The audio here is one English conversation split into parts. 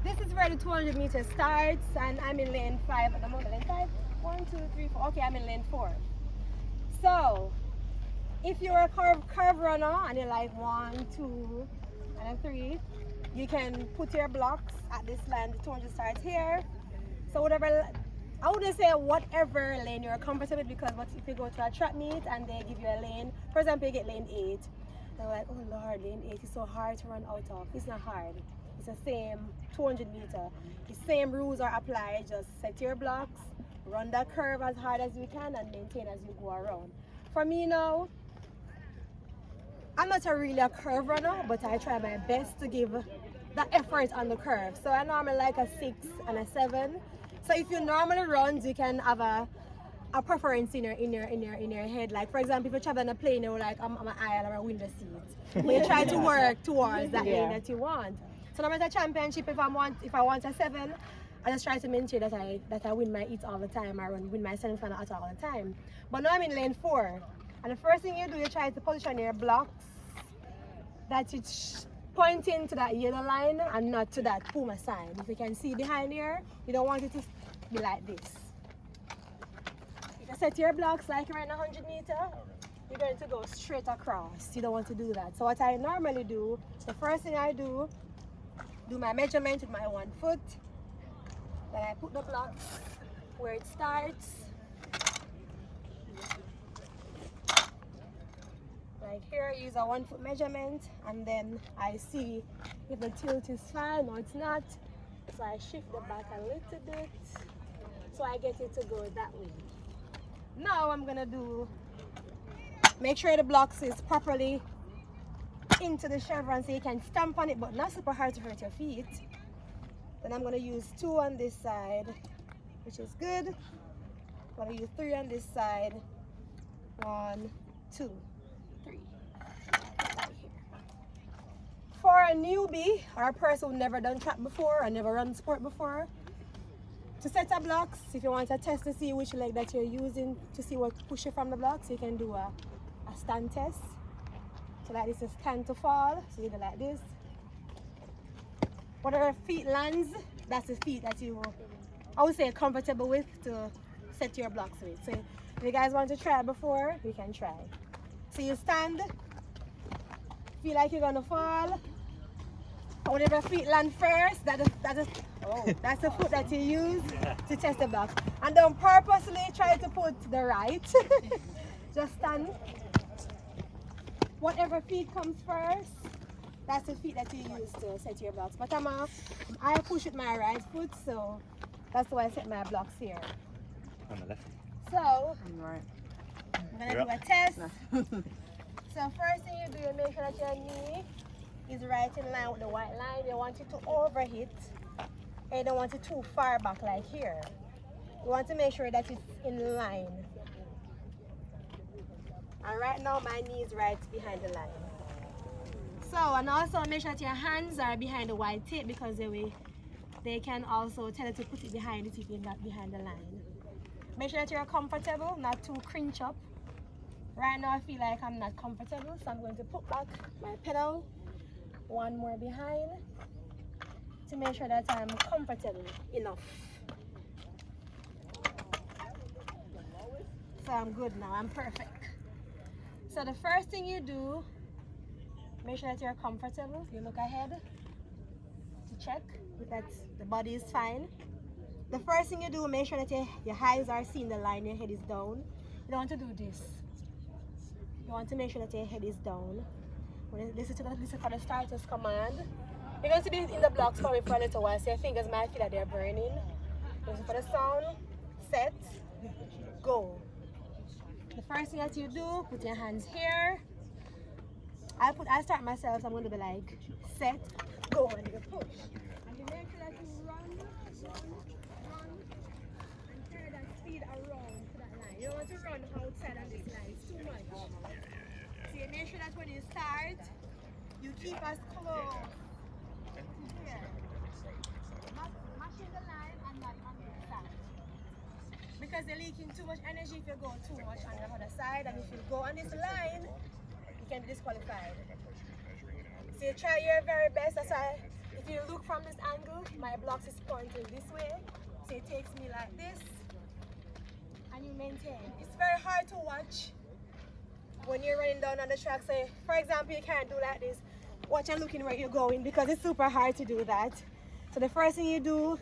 This is where the 200 meters starts, and I'm in lane 5 at the moment. Lane 5? 1, 2, 3, 4. Okay, I'm in lane 4. So, if you're a curve runner and you're like 1, 2, and then 3, you can put your blocks at this line. The 200 starts here. So whatever, I wouldn't say whatever lane you're comfortable with, because if you go to a track meet and they give you a lane, for example, you get lane 8, they're like, oh Lord, lane 8 is so hard to run out of. It's not hard. It's the same 200 meter. The same rules are applied. Just set your blocks, run that curve as hard as you can, and maintain as you go around. For me now, I'm not really a curve runner, but I try my best to give the effort on the curve. So I normally like a 6 and a 7. So if you normally run, you can have a preference in your head. Like for example, if you're traveling on a plane, you're like, I'm an aisle or a window seat. But you try to work towards that lane that you want. So normally at a championship, if I want a 7, I just try to maintain that I win my heat all the time. I win my semi-final at all the time. But now I'm in lane 4. And the first thing you do, you try to position your blocks that it's pointing to that yellow line and not to that Puma sign. If you can see behind here, you don't want it to be like this. If you set your blocks like you're in 100 meter, you're going to go straight across. You don't want to do that. So what I normally do, the first thing I do my measurement with my 1 foot. Then I put the blocks where it starts. Like here, I use a 1 foot measurement, and then I see if the tilt is fine or it's not. So I shift the back a little bit, so I get it to go that way. Now I'm gonna make sure the blocks is properly into the chevron so you can stamp on it, but not super hard to hurt your feet. Then I'm gonna use 2 on this side, which is good. I'm gonna use 3 on this side. 1, 2, 3. For a newbie or a person who's never done track before or never run sport before, to set up blocks, if you want to test to see which leg that you're using to see what pushes from the blocks, you can do a stand test. So like this is stand to fall, so you do like this. Whatever feet lands, that's the feet that I would say, comfortable with to set your blocks with. So if you guys want to try before, you can try. So you stand, feel like you're gonna fall. Whatever feet land first, that's the foot that you use to test the blocks. And don't purposely try to put the right. Just stand. Whatever feet comes first, that's the feet that you use to set your blocks. But I push with my right foot, so that's why I set my blocks here. On the left. So, Right. I'm gonna do a test. So first thing you do, you make sure that your knee is right in line with the white line. You want it to overhit, and you don't want it too far back like here. You want to make sure that it's in line. And right now my knee is right behind the line. So, and also make sure that your hands are behind the white tape, because they can also tell you to put it behind it if you're not behind the line. Make sure that you're comfortable, not too cringe up. Right now I feel like I'm not comfortable, so I'm going to put back my pedal 1 more behind to make sure that I'm comfortable enough. So I'm good now, I'm perfect. So the first thing you do, make sure that you're comfortable. You look ahead to check that the body is fine. The first thing you do, make sure that your eyes are seeing the line, your head is down. You don't want to do this. You want to make sure that your head is down. Listen for the starter's command. You're going to be in the blocks for a little while, so your fingers might feel that they're burning. Listen for the sound. Set. Go. The first thing that you do, put your hands here. I start myself, so I'm going to be like, set, go, and you push. And you make sure that you run, and carry that speed around to that line. You don't want to run outside on this line, it's too much. So you make sure that when you start, you keep as close to here. Not matching the line and not on the side. Because you're leaking too much energy if you go too much on the other side, and if you go on this line, you can be disqualified. So you try your very best. That's why if you look from this angle, my blocks is pointing this way, so it takes me like this, and you maintain. It's very hard to watch when you're running down on the track. So for example, you can't do like this. Watch and looking where you're going, because it's super hard to do that. So the first thing you do,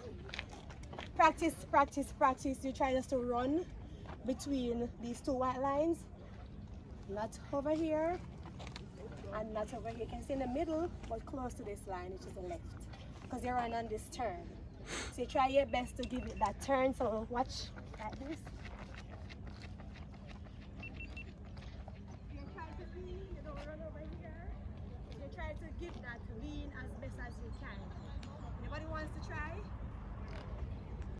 practice. You try just to run between these two white lines, not over here and not over here. You can see in the middle, but close to this line, which is the left, because you're running on this turn. So you try your best to give it that turn. So watch like this.